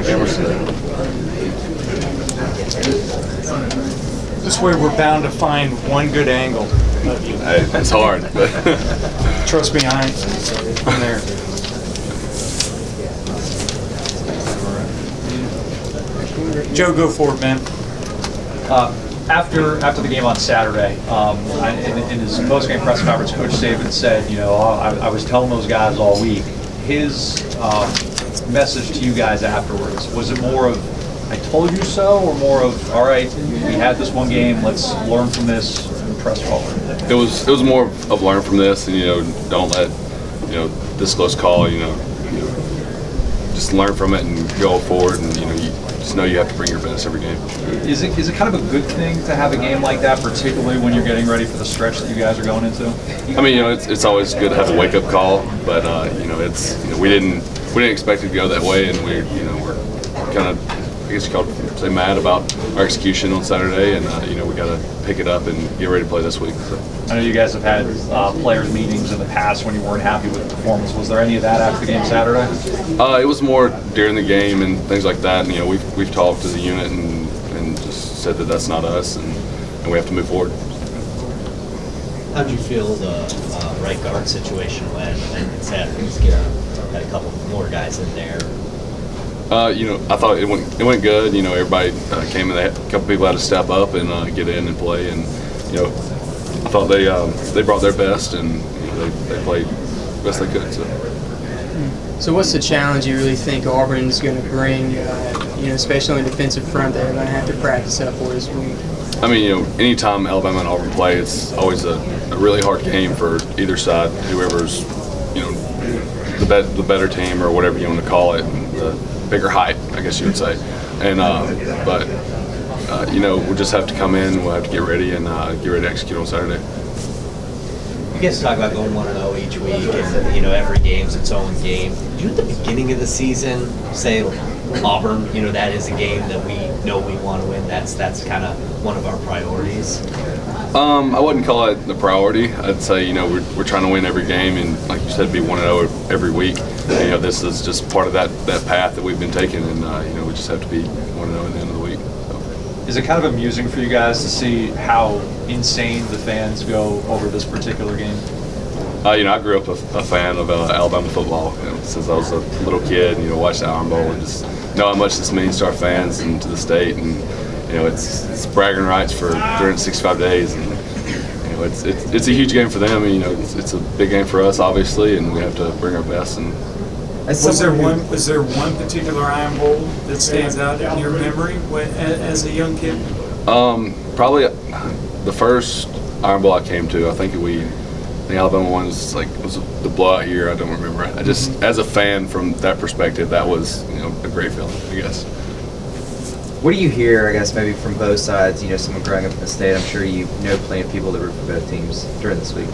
gamers today. This way we're bound to find one good angle of you. Hey, it's hard, but Trust me, I'm there. Joe, go for it, man. After the game on Saturday, in his post-game press conference, Coach Saban said, I was telling those guys all week. His message to you guys afterwards, was it more of, I told you so, or more of, all right, we had this one game, let's learn from this and press forward? it was more of learn from this, and don't let this close call, just learn from it and go forward, and you just know you have to bring your best every game. Is it kind of a good thing to have a game like that, particularly when you're getting ready for the stretch that you guys are going into? I mean, it's always good to have a wake up call, but it's we didn't expect it to go that way, and we're kind of, I guess you could say, mad about our execution on Saturday, and we got to pick it up and get ready to play this week. So. I know you guys have had players meetings in the past when you weren't happy with the performance. Was there any of that after the game Saturday? It was more during the game and things like that. And, we've talked as a unit and just said that that's not us, and we have to move forward. How did you feel the right guard situation when Saturday had a couple more guys in there? I thought it went good. Everybody came in. A couple people had to step up and get in and play. And I thought they brought their best, and they played the best they could. So what's the challenge you really think Auburn's going to bring? Especially on the defensive front, they're going to have to practice up for this week. I mean, anytime Alabama and Auburn play, it's always a really hard game for either side. Whoever's the better team, or whatever you want to call it. The bigger height, I guess you would say. And we'll just have to come in, we'll have to get ready and get ready to execute on Saturday. You guys talk about going 1-0 each week, and every game's its own game. Did you at the beginning of the season say Auburn, that is a game that we know we want to win, that's kind of one of our priorities? I wouldn't call it the priority. I'd say we're trying to win every game, and like you said, be 1-0 every week. And, this is just part of that path that we've been taking, and we just have to be 1-0 at the end of the week. So. Is it kind of amusing for you guys to see how insane the fans go over this particular game? I grew up a fan of Alabama football since I was a little kid. Watched the Iron Bowl and just know how much this means to our fans and to the state. And it's bragging rights for 365 days, and it's a huge game for them. And, it's a big game for us, obviously, and we have to bring our best. And Was there one particular Iron Bowl that stands out in your memory as a young kid? Probably the first Iron Bowl I came to. I think the Alabama one was the blowout year. I don't remember. I just, as a fan from that perspective, that was a great feeling, I guess. What do you hear, I guess, maybe from both sides? Someone growing up in the state, I'm sure you know plenty of people that root for both teams during this week.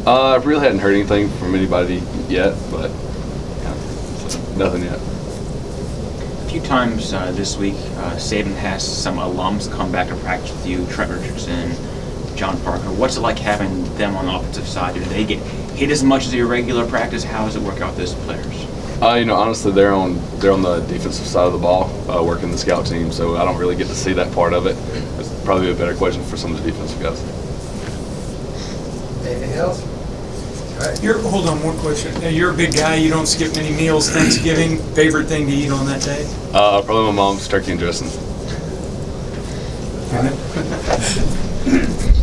I really hadn't heard anything from anybody yet, but nothing yet. A few times this week, Saban has some alums come back to practice with you, Trent Richardson, John Parker. What's it like having them on the offensive side? Do they get hit as much as your regular practice? How does it work out with those players? Honestly, they're on the defensive side of the ball, working the scout team, so I don't really get to see that part of it. It's probably a better question for some of the defensive guys. Anything else? All right. Hold on, one question. Now, you're a big guy. You don't skip many meals. Thanksgiving, favorite thing to eat on that day? Probably my mom's turkey and dressing.